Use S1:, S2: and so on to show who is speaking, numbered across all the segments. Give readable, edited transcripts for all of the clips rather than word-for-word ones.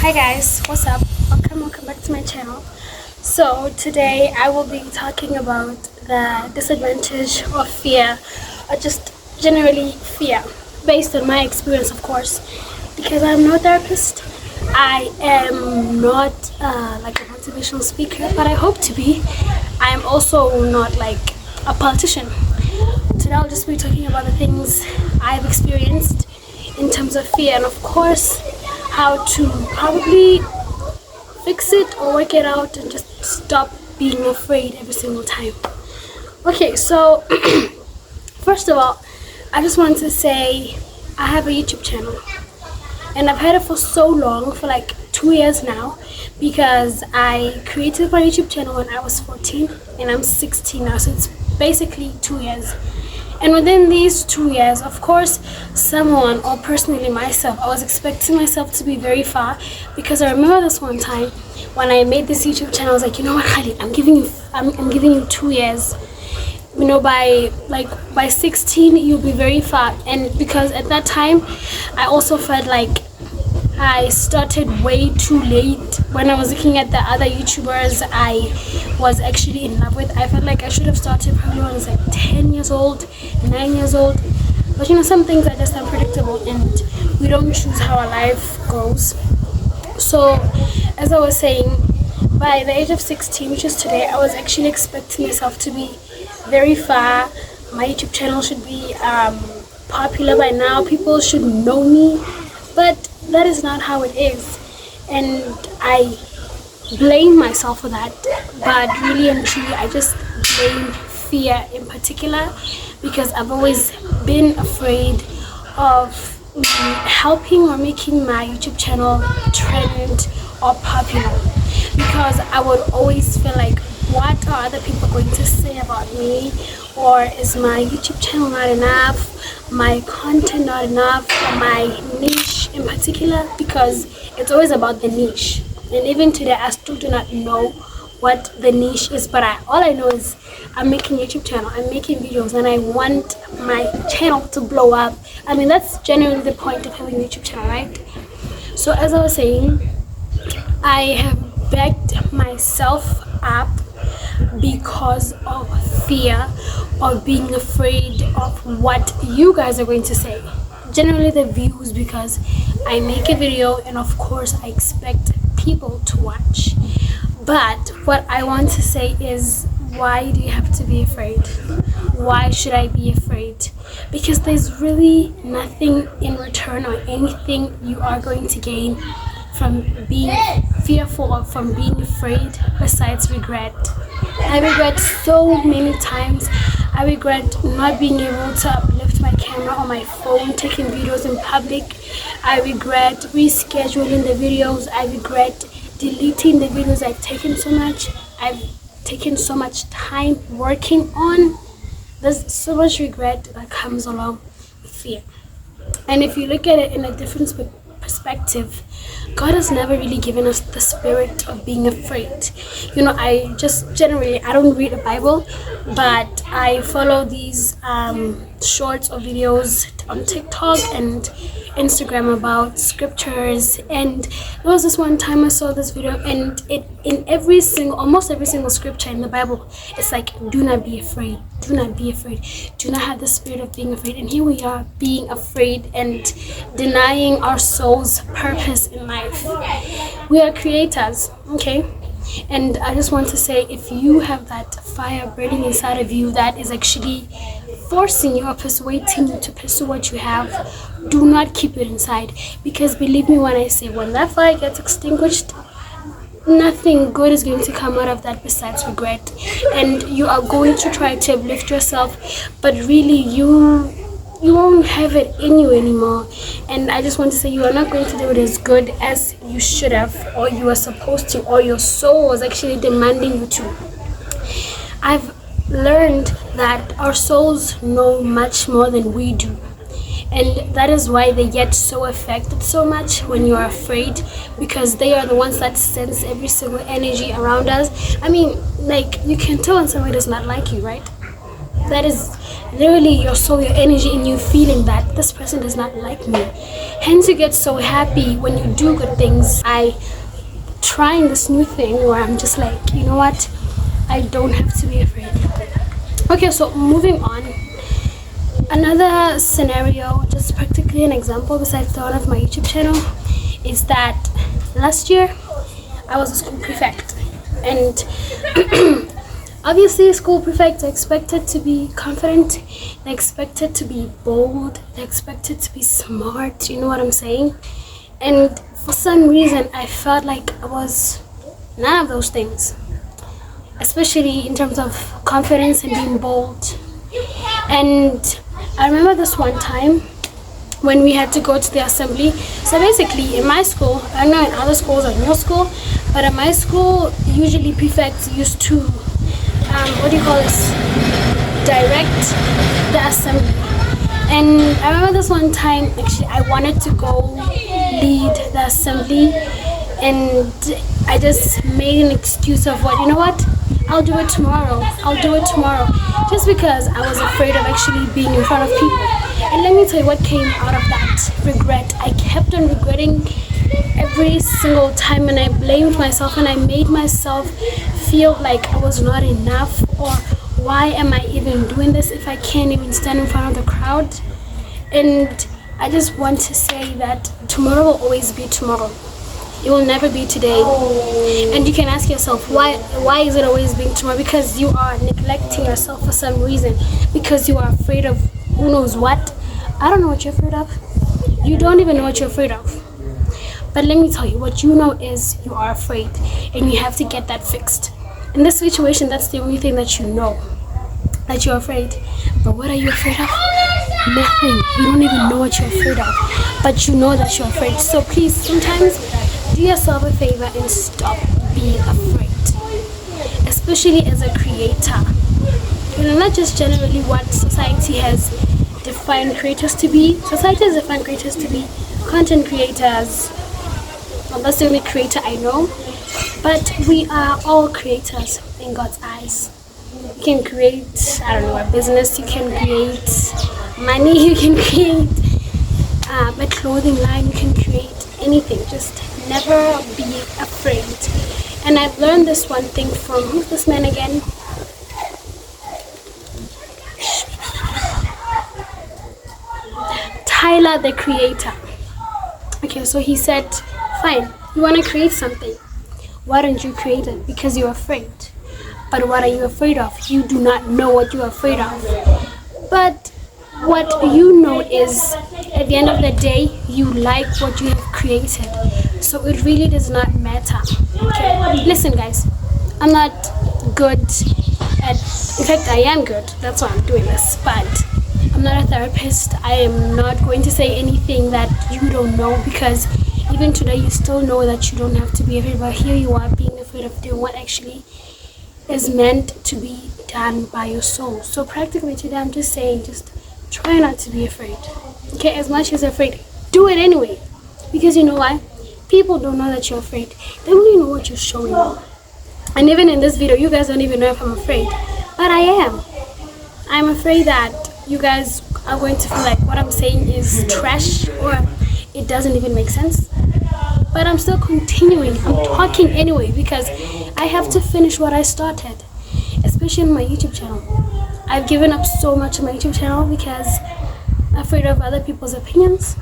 S1: Hi guys, what's up? Welcome back to my channel. So today I will be talking about the disadvantage of fear, or just generally fear, based on my experience, of course, because I'm no therapist. I am not like a motivational speaker, but I hope to be. I am also not like a politician. Today I'll just be talking about the things I've experienced in terms of fear, and of course how to probably fix it or work it out and just stop being afraid every single time. Okay, so first of all, I just wanted to say I have a YouTube channel, and I've had it for so long, for like 2 years now, because I created my YouTube channel when I was 14 and I'm 16 now, so it's basically 2 years. And within these 2 years, of course, someone, or personally myself, I was expecting myself to be very far, because I remember this one time when I made this YouTube channel. I was like, you know what, Khallyy, I'm giving you 2 years. You know, by 16 you'll be very far. And because at that time I also felt like I started way too late. When I was looking at the other YouTubers I was actually in love with, I felt like I should have started probably when I was like 10 years old, 9 years old. But you know, some things are just unpredictable and we don't choose how our life goes. So as I was saying, by the age of 16, which is today, I was actually expecting myself to be very far. My YouTube channel should be popular by now. People should know me, but that is not how it is, and I blame myself for that. But really and truly, I just blame fear in particular, because I've always been afraid of helping or making my YouTube channel trend or popular, because I would always feel like, what are other people going to say about me? Or is my YouTube channel not enough? My content not enough? Or my niche in particular? Because it's always about the niche. And even today, I still do not know what the niche is. But all I know is I'm making a YouTube channel, I'm making videos, and I want my channel to blow up. I mean, that's genuinely the point of having a YouTube channel, right? So as I was saying, I have backed myself up because of fear, of being afraid of what you guys are going to say. Generally the views, because I make a video and of course I expect people to watch. But what I want to say is, why do you have to be afraid? Why should I be afraid? Because there's really nothing in return or anything you are going to gain from being fearful or from being afraid besides regret. I regret so many times. I regret not being able to uplift my camera on my phone, taking videos in public. I regret rescheduling the videos. I regret deleting the videos I've taken so much time working on. There's so much regret that comes along with fear. And if you look at it in a different perspective, God has never really given us the spirit of being afraid. You know, I don't read the Bible, but I follow these shorts or videos on TikTok and Instagram about scriptures. And there was this one time I saw this video, and almost every single scripture in the Bible, it's like, do not be afraid, do not be afraid, do not have the spirit of being afraid. And here we are being afraid and denying our soul's purpose in life. We are creators, okay? And I just want to say, if you have that fire burning inside of you that is actually forcing you or persuading you to pursue what you have, do not keep it inside. Because believe me when I say, when that fire gets extinguished, nothing good is going to come out of that besides regret. And you are going to try to uplift yourself, but really you won't have it in you anymore. And I just want to say, you are not going to do it as good as you should have, or you are supposed to, or your soul was actually demanding you to. I've learned that our souls know much more than we do, and that is why they get so affected so much when you are afraid, because they are the ones that sense every single energy around us. I mean, like, you can tell when somebody does not like you, right? That is literally your soul, your energy, and you feeling that this person does not like me. Hence you get so happy when you do good things. I trying this new thing where I'm just like, you know what, I don't have to be afraid. Okay, so moving on, another scenario, just practically an example besides the one of my YouTube channel, is that last year I was a school prefect, and obviously school prefects are expected to be confident, they're expected to be bold, they're expected to be smart, you know what I'm saying? And for some reason I felt like I was none of those things, especially in terms of confidence and being bold. And I remember this one time when we had to go to the assembly. So basically in my school, I don't know in other schools or in your school, but in my school usually prefects used to direct the assembly. And I remember this one time, actually I wanted to go lead the assembly, and I just made an excuse of what, you know what, I'll do it tomorrow, just because I was afraid of actually being in front of people. And let me tell you what came out of that regret. I kept on regretting every single time, and I blamed myself, and I made myself feel like I was not enough, or why am I even doing this if I can't even stand in front of the crowd. And I just want to say that tomorrow will always be tomorrow. It will never be today. And you can ask yourself, why is it always being tomorrow? Because you are neglecting yourself for some reason, because you are afraid of who knows what. I don't know what you're afraid of. You don't even know what you're afraid of. But let me tell you, what you know is you are afraid, and you have to get that fixed. In this situation, that's the only thing that you know, that you're afraid. But what are you afraid of? Nothing. You don't even know what you're afraid of, but you know that you're afraid. So please, sometimes do yourself a favor and stop being afraid, especially as a creator. You know, not just generally what society has defined creators to be. Society has defined creators to be content creators. Well, that's the only creator I know, but we are all creators in God's eyes. You can create, I don't know, a business, you can create money, you can create a clothing line, you can create anything. Just never be afraid. And I've learned this one thing from, who's this man again? Tyler, the Creator. Okay, so he said, fine, you want to create something, why don't you create it? Because you're afraid. But what are you afraid of? You do not know what you're afraid of. But what you know is, at the end of the day, you like what you have created. So it really does not matter. Okay? Listen guys, I'm not good at, in fact I am good, that's why I'm doing this, but I'm not a therapist. I am not going to say anything that you don't know, because even today you still know that you don't have to be afraid, but here you are being afraid of doing what actually is meant to be done by your soul. So practically today I'm just saying, just try not to be afraid. Okay, as much as you're afraid, do it anyway. Because you know why? People don't know that you're afraid. They only know what you're showing them. And even in this video, you guys don't even know if I'm afraid. But I am. I'm afraid that you guys are going to feel like what I'm saying is trash, or it doesn't even make sense. But I'm still continuing. I'm talking anyway, because I have to finish what I started, especially on my YouTube channel. I've given up so much on my YouTube channel because I'm afraid of other people's opinions,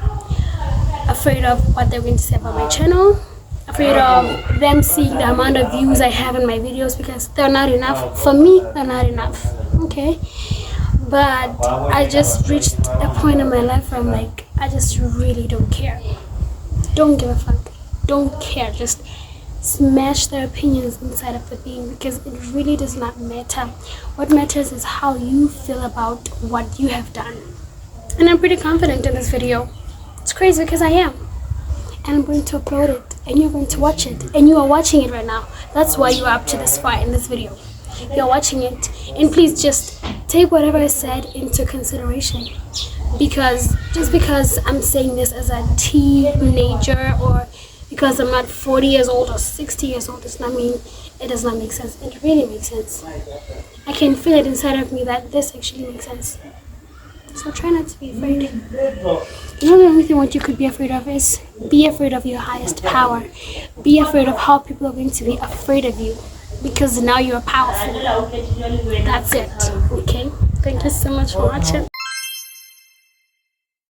S1: afraid of what they're going to say about my channel, afraid of them seeing the amount of views I have in my videos, because they're not enough. For me, they're not enough. Okay? But I just reached a point in my life where I'm like, I just really don't care. Don't give a fuck. Don't care. Just smash their opinions inside of the being, because it really does not matter. What matters is how you feel about what you have done. And I'm pretty confident in this video. It's crazy because I am. And I'm going to upload it, and you're going to watch it, and you are watching it right now. That's why you're up to this far in this video. You're watching it, and please just take whatever I said into consideration, because just because I'm saying this as a teenager, or because I'm not 40 years old or 60 years old does not mean it does not make sense. It really makes sense. I can feel it inside of me that this actually makes sense. So try not to be afraid. You know, the only thing what you could be afraid of is be afraid of your highest power. Be afraid of how people are going to be afraid of you, because now you're powerful. That's it. Okay? Thank you so much for watching.